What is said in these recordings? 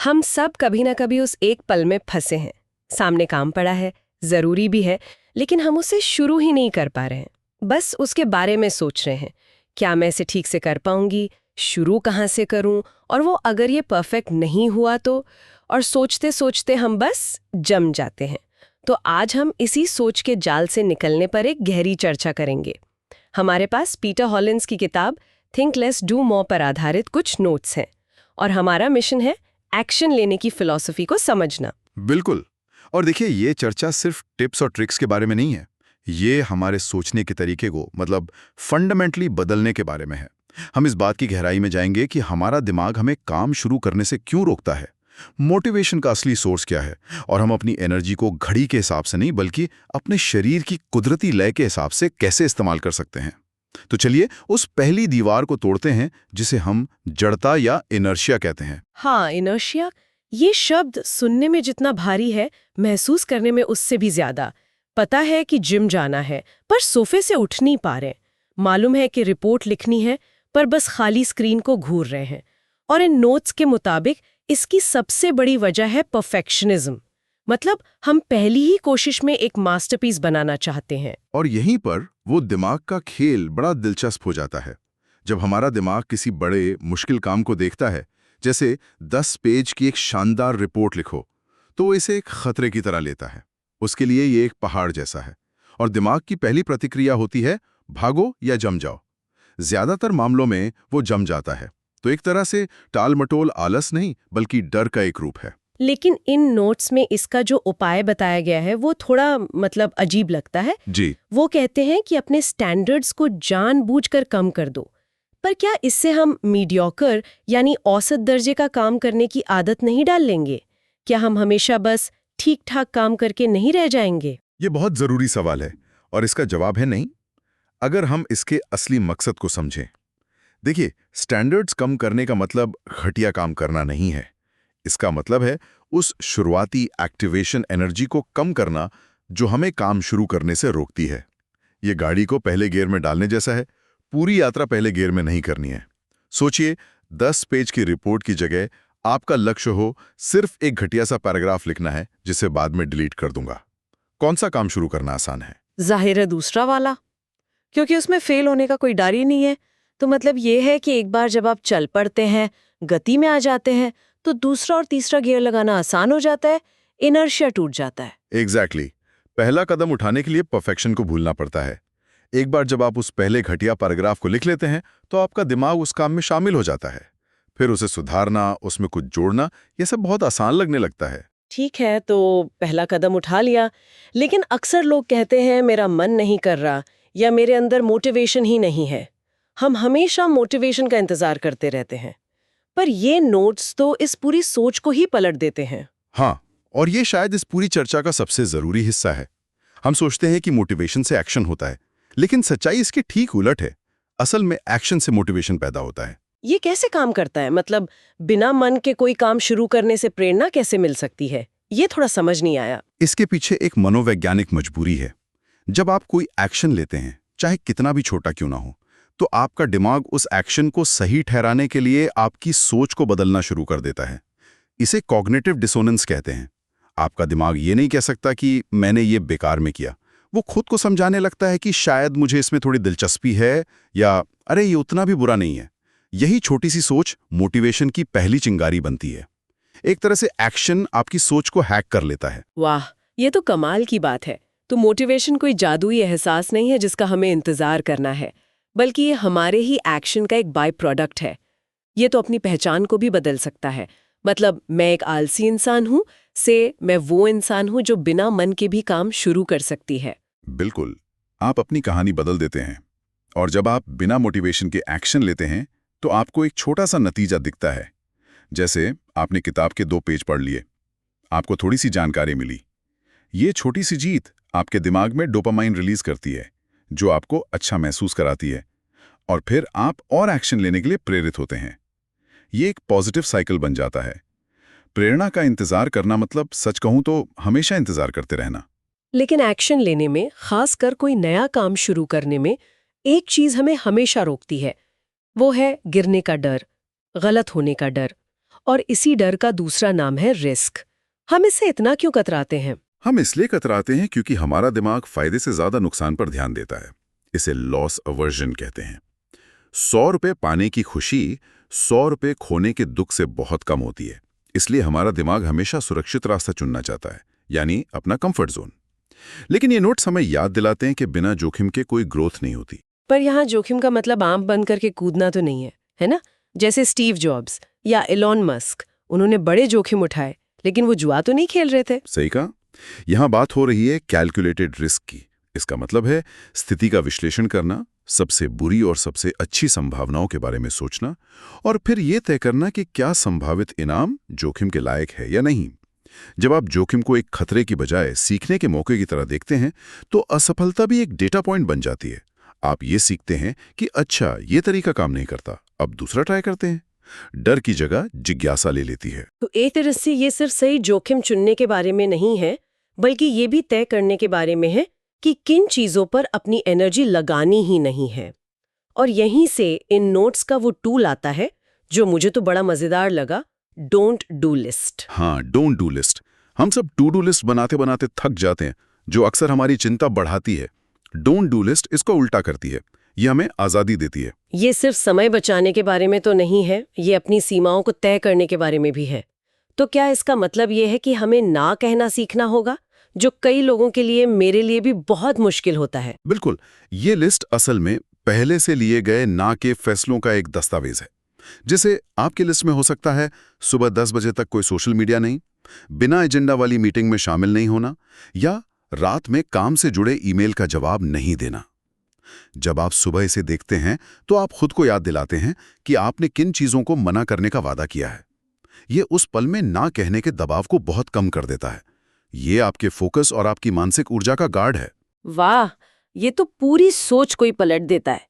हम सब कभी ना कभी उस एक पल में फंसे हैं। सामने काम पड़ा है, जरूरी भी है, लेकिन हम उसे शुरू ही नहीं कर पा रहे हैं। बस उसके बारे में सोच रहे हैं, क्या मैं इसे ठीक से कर पाऊंगी, शुरू कहाँ से करूं, और वो अगर ये परफेक्ट नहीं हुआ तो। और सोचते सोचते हम बस जम जाते हैं। तो आज हम इसी सोच के जाल से निकलने पर एक गहरी चर्चा करेंगे। हमारे पास पीटर हॉलिन्स की किताब थिंक लेस डू मोर पर आधारित कुछ नोट्स हैं, और हमारा मिशन है एक्शन लेने की फिलॉसफी को समझना। बिल्कुल। और देखिए, ये चर्चा सिर्फ टिप्स और ट्रिक्स के बारे में नहीं है। ये हमारे सोचने के तरीके को फंडामेंटली बदलने के बारे में है। हम इस बात की गहराई में जाएंगे कि हमारा दिमाग हमें काम शुरू करने से क्यों रोकता है, मोटिवेशन का असली सोर्स क्या है, और हम अपनी एनर्जी को घड़ी के हिसाब से नहीं बल्कि अपने शरीर की कुदरती लय के हिसाब से कैसे इस्तेमाल कर सकते हैं। तो चलिए उस पहली दीवार को तोड़ते हैं जिसे हम जड़ता या इनर्शिया कहते हैं। हाँ, इनर्शिया, ये शब्द सुनने में जितना भारी है, महसूस करने में उससे भी ज्यादा। पता है कि जिम जाना है, पर सोफे से उठ नहीं पा रहे। मालूम है कि रिपोर्ट लिखनी है, पर बस खाली स्क्रीन को घूर रहे हैं। और इन नोट्स के मुताबिक इसकी सबसे बड़ी वजह है परफेक्शनिज्म। मतलब हम पहली ही कोशिश में एक मास्टरपीस बनाना चाहते हैं। और यहीं पर वो दिमाग का खेल बड़ा दिलचस्प हो जाता है। जब हमारा दिमाग किसी बड़े मुश्किल काम को देखता है, जैसे 10 पेज की एक शानदार रिपोर्ट लिखो, तो वो इसे एक खतरे की तरह लेता है। उसके लिए ये एक पहाड़ जैसा है, और दिमाग की पहली प्रतिक्रिया होती है भागो या जम जाओ। ज्यादातर मामलों में वो जम जाता है। तो एक तरह से टाल-मटोल आलस नहीं बल्कि डर का एक रूप है। लेकिन इन नोट्स में इसका जो उपाय बताया गया है वो थोड़ा अजीब लगता है। जी, वो कहते हैं कि अपने स्टैंडर्ड्स को जानबूझकर कम कर दो। पर क्या इससे हम मीडियोकर यानी औसत दर्जे का काम करने की आदत नहीं डाल लेंगे? क्या हम हमेशा बस ठीक ठाक काम करके नहीं रह जाएंगे? ये बहुत जरूरी सवाल है, और इसका जवाब है नहीं, अगर हम इसके असली मकसद को समझें। देखिए, स्टैंडर्ड्स कम करने का मतलब घटिया काम करना नहीं है। इसका मतलब है उस शुरुआती एक्टिवेशन एनर्जी को कम करना जो हमें काम शुरू करने से रोकती है। ये गाड़ी को पहले गियर में डालने जैसा है। पूरी यात्रा पहले गियर में नहीं करनी है। सोचिए, 10 पेज की रिपोर्ट की जगह आपका लक्ष्य हो सिर्फ एक घटिया सा पैराग्राफ लिखना है जिसे बाद में डिलीट कर दूंगा। कौन सा काम शुरू करना आसान है? जाहिर है दूसरा वाला, क्योंकि उसमें फेल होने का कोई डर ही नहीं है। तो मतलब ये है कि एक बार जब आप चल पड़ते हैं, गति में आ जाते हैं, तो दूसरा और तीसरा गियर लगाना आसान हो जाता है, इनर्शिया टूट जाता है। एग्जैक्टली। पहला कदम उठाने के लिए परफेक्शन को भूलना पड़ता है। एक बार जब आप उस पहले घटिया पैराग्राफ को लिख लेते हैं, तो आपका दिमाग उस काम में शामिल हो जाता है। फिर उसे सुधारना, उसमें कुछ जोड़ना, यह सब बहुत आसान लगने लगता है। ठीक है, तो पहला कदम उठा लिया, लेकिन अक्सर लोग कहते हैं मेरा मन नहीं कर रहा, या मेरे अंदर मोटिवेशन ही नहीं है। हम हमेशा मोटिवेशन का इंतजार करते रहते हैं। पर ये नोट्स तो इस पूरी सोच को ही पलट देते हैं। हाँ, और ये शायद इस पूरी चर्चा का सबसे जरूरी हिस्सा है। हम सोचते हैं कि मोटिवेशन से एक्शन होता है, लेकिन सच्चाई इसके ठीक उलट है। असल में एक्शन से मोटिवेशन पैदा होता है। ये कैसे काम करता है? मतलब बिना मन के कोई काम शुरू करने से प्रेरणा कैसे मिल सकती है? ये थोड़ा समझ नहीं आया। इसके पीछे एक मनोवैज्ञानिक मजबूरी है। जब आप कोई एक्शन लेते हैं, चाहे कितना भी छोटा क्यों ना हो, तो आपका दिमाग उस एक्शन को सही ठहराने के लिए आपकी सोच को बदलना शुरू कर देता है। इसे कॉग्निटिव डिसोनेंस कहते हैं। आपका दिमाग ये नहीं कह सकता कि मैंने ये बेकार में किया। वो खुद को समझाने लगता है कि शायद मुझे इसमें थोड़ी दिलचस्पी है, या अरे ये उतना भी बुरा नहीं है। यही छोटी सी सोच मोटिवेशन की पहली चिंगारी बनती है। एक तरह से एक्शन आपकी सोच को हैक कर लेता है। वाह, ये तो कमाल की बात है। तो मोटिवेशन कोई जादुई एहसास नहीं है जिसका हमें इंतजार करना है, बल्कि ये हमारे ही एक्शन का एक बाय प्रोडक्ट है। ये तो अपनी पहचान को भी बदल सकता है। मतलब मैं एक आलसी इंसान हूँ से मैं वो इंसान हूँ जो बिना मन के भी काम शुरू कर सकती है। बिल्कुल, आप अपनी कहानी बदल देते हैं। और जब आप बिना मोटिवेशन के एक्शन लेते हैं, तो आपको एक छोटा सा नतीजा दिखता है। जैसे आपने किताब के 2 पेज पढ़ लिए, आपको थोड़ी सी जानकारी मिली। ये छोटी सी जीत आपके दिमाग में डोपामाइन रिलीज करती है, जो आपको अच्छा महसूस कराती है, और फिर आप और एक्शन लेने के लिए प्रेरित होते हैं। ये एक पॉजिटिव साइकिल बन जाता है। प्रेरणा का इंतजार करना मतलब, सच कहूं तो, हमेशा इंतजार करते रहना। लेकिन एक्शन लेने में, खासकर कोई नया काम शुरू करने में, एक चीज हमें हमेशा रोकती है। वो है गिरने का डर, गलत होने का डर। और इसी डर का दूसरा नाम है रिस्क। हम इससे इतना क्यों कतराते हैं? हम इसलिए कतराते हैं क्योंकि हमारा दिमाग फायदे से ज्यादा नुकसान पर ध्यान देता है। इसे लॉस अवर्जन कहते हैं। 100 रुपए पाने की खुशी 100 रुपए खोने के दुख से बहुत कम होती है। इसलिए हमारा दिमाग हमेशा सुरक्षित रास्ता चुनना चाहता है, यानी अपना कंफर्ट जोन। लेकिन ये नोट्स हमें याद दिलाते हैं कि बिना जोखिम के कोई ग्रोथ नहीं होती। पर यहाँ जोखिम का मतलब आंख बंद करके कूदना तो नहीं है ना? जैसे स्टीव जॉब्स या एलॉन मस्क, उन्होंने बड़े जोखिम उठाए, लेकिन वो जुआ तो नहीं खेल रहे थे। सही कहा। यहाँ बात हो रही है कैलकुलेटेड रिस्क की। इसका मतलब है स्थिति का विश्लेषण करना, सबसे बुरी और सबसे अच्छी संभावनाओं के बारे में सोचना, और फिर ये तय करना कि क्या संभावित इनाम जोखिम के लायक है या नहीं। जब आप जोखिम को एक खतरे की बजाय सीखने के मौके की तरह देखते हैं, तो असफलता भी एक डेटा पॉइंट बन जाती है। आप ये सीखते हैं कि अच्छा, ये तरीका काम नहीं करता, अब दूसरा ट्राई करते हैं। डर की जगह जिज्ञासा ले लेती है। तो एक तरह से ये सिर्फ सही जोखिम चुनने के बारे में नहीं है, बल्कि ये भी तय करने के बारे में है कि किन चीजों पर अपनी एनर्जी लगानी ही नहीं है। और यहीं से इन नोट्स का वो टूल आता है जो मुझे तो बड़ा मजेदार लगा, डोंट डू लिस्ट। हाँ, डोंट डू लिस्ट। हम सब टू डू लिस्ट बनाते बनाते थक जाते हैं, जो अक्सर हमारी चिंता बढ़ाती है। डोंट डू लिस्ट इसको उल्टा करती है। ये हमें आजादी देती है। ये सिर्फ समय बचाने के बारे में तो नहीं है, ये अपनी सीमाओं को तय करने के बारे में भी है। तो क्या इसका मतलब ये है कि हमें ना कहना सीखना होगा, जो कई लोगों के लिए, मेरे लिए भी बहुत मुश्किल होता है? बिल्कुल। ये लिस्ट असल में पहले से लिए गए ना के फैसलों का एक दस्तावेज है। जैसे आपकी लिस्ट में हो सकता है सुबह 10 बजे तक कोई सोशल मीडिया नहीं, बिना एजेंडा वाली मीटिंग में शामिल नहीं होना, या रात में काम से जुड़े ईमेल का जवाब नहीं देना। जब आप सुबह इसे देखते हैं तो आप खुद को याद दिलाते हैं कि आपने किन चीजों को मना करने का वादा किया है। ये उस पल में ना कहने के दबाव को बहुत कम कर देता है। ये आपके फोकस और आपकी मानसिक ऊर्जा का गार्ड है। वाह, ये तो पूरी सोच को ही पलट देता है।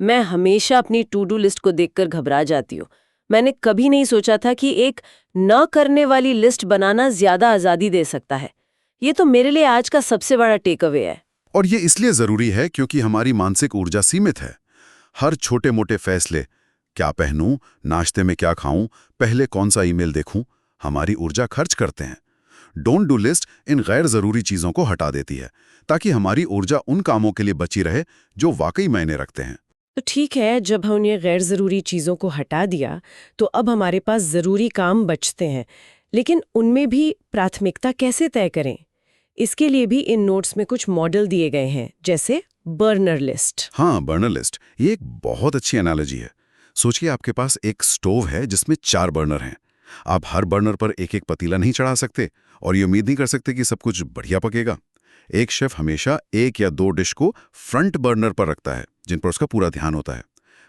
मैं हमेशा अपनी टू डू लिस्ट को देखकर घबरा जाती हूँ। मैंने कभी नहीं सोचा था कि एक न करने वाली लिस्ट बनाना ज्यादा आजादी दे सकता है। ये तो मेरे लिए आज का सबसे बड़ा टेक अवे है। और ये इसलिए जरूरी है क्योंकि हमारी मानसिक ऊर्जा सीमित है। हर छोटे मोटे फैसले, क्या पहनूं, नाश्ते में क्या खाऊं, पहले कौन सा ईमेल देखूं, हमारी ऊर्जा खर्च करते हैं। डोंट डू लिस्ट इन गैर जरूरी चीजों को हटा देती है, ताकि हमारी ऊर्जा उन कामों के लिए बची रहे जो वाकई मायने रखते हैं। तो ठीक है, जब हमने गैर ज़रूरी चीज़ों को हटा दिया तो अब हमारे पास ज़रूरी काम बचते हैं, लेकिन उनमें भी प्राथमिकता कैसे तय करें? इसके लिए भी इन नोट्स में कुछ मॉडल दिए गए हैं, जैसे बर्नर लिस्ट। हाँ, बर्नर लिस्ट ये एक बहुत अच्छी एनालॉजी है। सोचिए आपके पास एक स्टोव है जिसमें 4 बर्नर हैं। आप हर बर्नर पर एक एक पतीला नहीं चढ़ा सकते और ये उम्मीद नहीं कर सकते कि सब कुछ बढ़िया पकेगा। एक शेफ हमेशा 1 या 2 डिश को फ्रंट बर्नर पर रखता है, जिन पर उसका पूरा ध्यान होता है।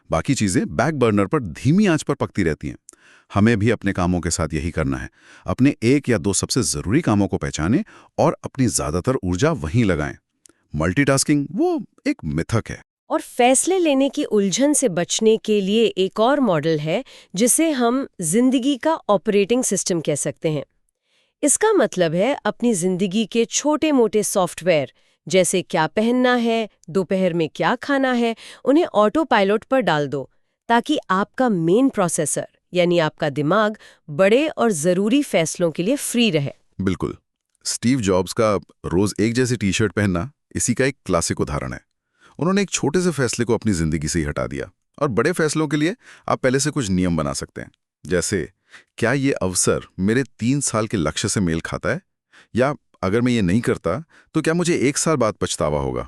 बाकी चीजें बैक बर्नर पर धीमी आंच पर पकती रहती हैं। हमें भी अपने कामों के साथ यही करना है। अपने 1 या 2 सबसे जरूरी कामों को पहचानें और अपनी ज्यादातर ऊर्जा वहीं लगाएं। मल्टीटास्किंग वो एक मिथक है। और फैसले लेने की उलझन से बचने के लिए एक और मॉडल है जिसे हम जिंदगी का ऑपरेटिंग सिस्टम कह सकते हैं। इसका मतलब है अपनी जिंदगी के छोटे मोटे सॉफ्टवेयर, जैसे क्या पहनना है, दोपहर में क्या खाना है, उन्हें ऑटो पायलट पर डाल दो, ताकि आपका मेन प्रोसेसर यानी आपका दिमाग बड़े और जरूरी फैसलों के लिए फ्री रहे। बिल्कुल। स्टीव जॉब्स का रोज एक जैसी टी शर्ट पहनना इसी का एक क्लासिक उदाहरण है। उन्होंने एक छोटे से फैसले को अपनी जिंदगी से ही हटा दिया। और बड़े फैसलों के लिए आप पहले से कुछ नियम बना सकते हैं, जैसे क्या ये अवसर मेरे 3 साल के लक्ष्य से मेल खाता है, या अगर मैं ये नहीं करता तो क्या मुझे 1 साल बाद पछतावा होगा।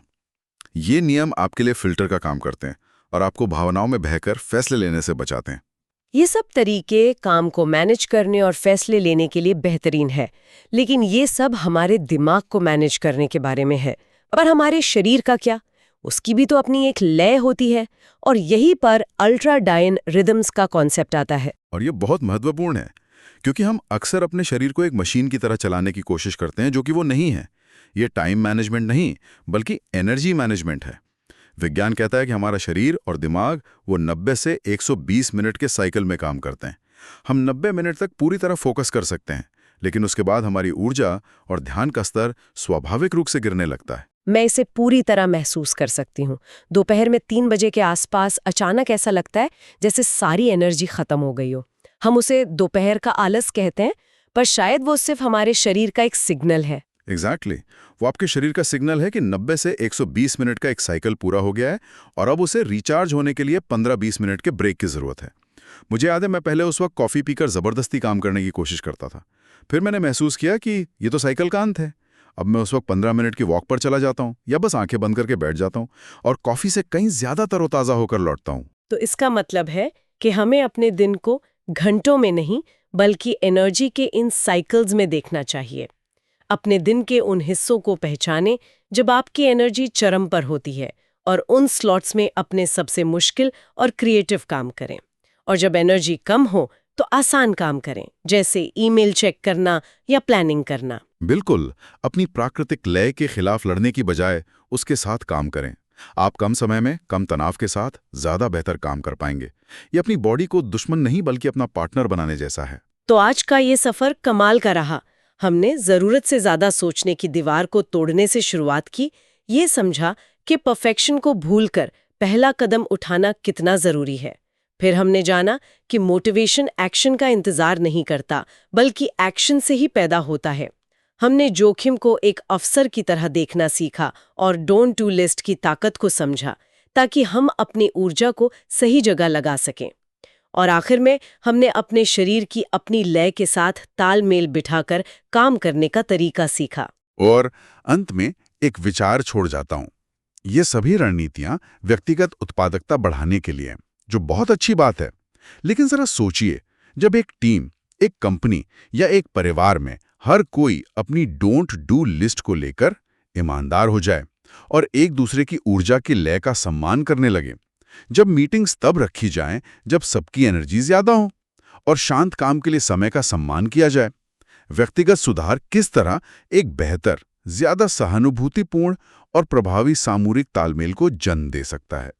ये नियम आपके लिए फिल्टर का काम करते हैं और आपको भावनाओं में बहकर फैसले लेने से बचाते हैं। ये सब तरीके काम को मैनेज करने और फैसले लेने के लिए बेहतरीन है, लेकिन ये सब हमारे दिमाग को मैनेज करने के बारे में है। पर हमारे शरीर का क्या? उसकी भी तो अपनी एक लय होती है, और यहीं पर अल्ट्राडाइन रिदम्स का कॉन्सेप्ट आता है। और ये बहुत महत्वपूर्ण है, क्योंकि हम अक्सर अपने शरीर को एक मशीन की तरह चलाने की कोशिश करते हैं, जो कि वो नहीं है। ये टाइम मैनेजमेंट नहीं, बल्कि एनर्जी मैनेजमेंट है। विज्ञान कहता है कि हमारा शरीर और दिमाग वो 90 से 120 मिनट के साइकिल में काम करते हैं। हम 90 मिनट तक पूरी तरह फोकस कर सकते हैं, लेकिन उसके बाद हमारी ऊर्जा और ध्यान का स्तर स्वाभाविक रूप से गिरने लगता है। मैं इसे पूरी तरह महसूस कर सकती हूँ। दोपहर में 3 बजे के आसपास अचानक ऐसा लगता है जैसे सारी एनर्जी खत्म हो गई हो। हम उसे दोपहर का आलस कहते हैं, पर शायद वो सिर्फ हमारे शरीर का एक सिग्नल है। एग्जैक्टली वो आपके शरीर का सिग्नल है कि 90 से 120 मिनट का एक साइकिल पूरा हो गया है और अब उसे रिचार्ज होने के लिए 15-20 मिनट के ब्रेक की ज़रूरत है। मुझे याद है मैं पहले उस वक्त कॉफ़ी पीकर ज़बरदस्ती काम करने की कोशिश करता था। फिर मैंने महसूस किया कि ये तो साइकिल का अंत है। अब मैं उस वक्त 15 मिनट की वॉक पर चला जाता हूँ या बस आंखें बंद करके बैठ जाता हूँ और कॉफ़ी से कहीं ज़्यादा तरोताज़ा होकर लौटता हूँ। तो इसका मतलब है कि हमें अपने दिन को घंटों में नहीं, बल्कि एनर्जी के इन साइकिल्स में देखना चाहिए। अपने दिन के उन हिस्सों को पहचानें जब आपकी एनर्जी चरम पर होती है और उन स्लॉट्स में अपने सबसे मुश्किल और क्रिएटिव काम करें। और जब एनर्जी कम हो तो आसान काम करें, जैसे ईमेल चेक करना या प्लानिंग करना। बिल्कुल, अपनी प्राकृतिक लय के खिलाफ लड़ने की बजाय उसके साथ काम करें। आप कम समय में कम तनाव के साथ ज़्यादा बेहतर काम कर पाएंगे। ये अपनी बॉडी को दुश्मन नहीं बल्कि अपना पार्टनर बनाने जैसा है। तो आज का ये सफर कमाल का रहा। हमने जरूरत से ज्यादा सोचने की दीवार को तोड़ने से शुरुआत की, ये समझा कि परफेक्शन को भूलकर पहला कदम उठाना कितना जरूरी है। फिर हमने जाना कि मोटिवेशन एक्शन का इंतजार नहीं करता, बल्कि एक्शन से ही पैदा होता है। हमने जोखिम को एक अवसर की तरह देखना सीखा और डोंट डू लिस्ट की ताकत को समझा, ताकि हम अपनी ऊर्जा को सही जगह लगा सकें। और आखिर में हमने अपने शरीर की अपनी लय के साथ तालमेल बिठाकर काम करने का तरीका सीखा। और अंत में एक विचार छोड़ जाता हूँ। ये सभी रणनीतियाँ व्यक्तिगत उत्पादकता बढ़ाने के लिए, जो बहुत अच्छी बात है। लेकिन जरा सोचिए, जब एक टीम, एक कंपनी या एक परिवार में हर कोई अपनी डोंट डू लिस्ट को लेकर ईमानदार हो जाए और एक दूसरे की ऊर्जा की लय का सम्मान करने लगे, जब मीटिंग्स तब रखी जाएं जब सबकी एनर्जी ज्यादा हो और शांत काम के लिए समय का सम्मान किया जाए, व्यक्तिगत सुधार किस तरह एक बेहतर, ज्यादा सहानुभूतिपूर्ण और प्रभावी सामूहिक तालमेल को जन्म दे सकता है।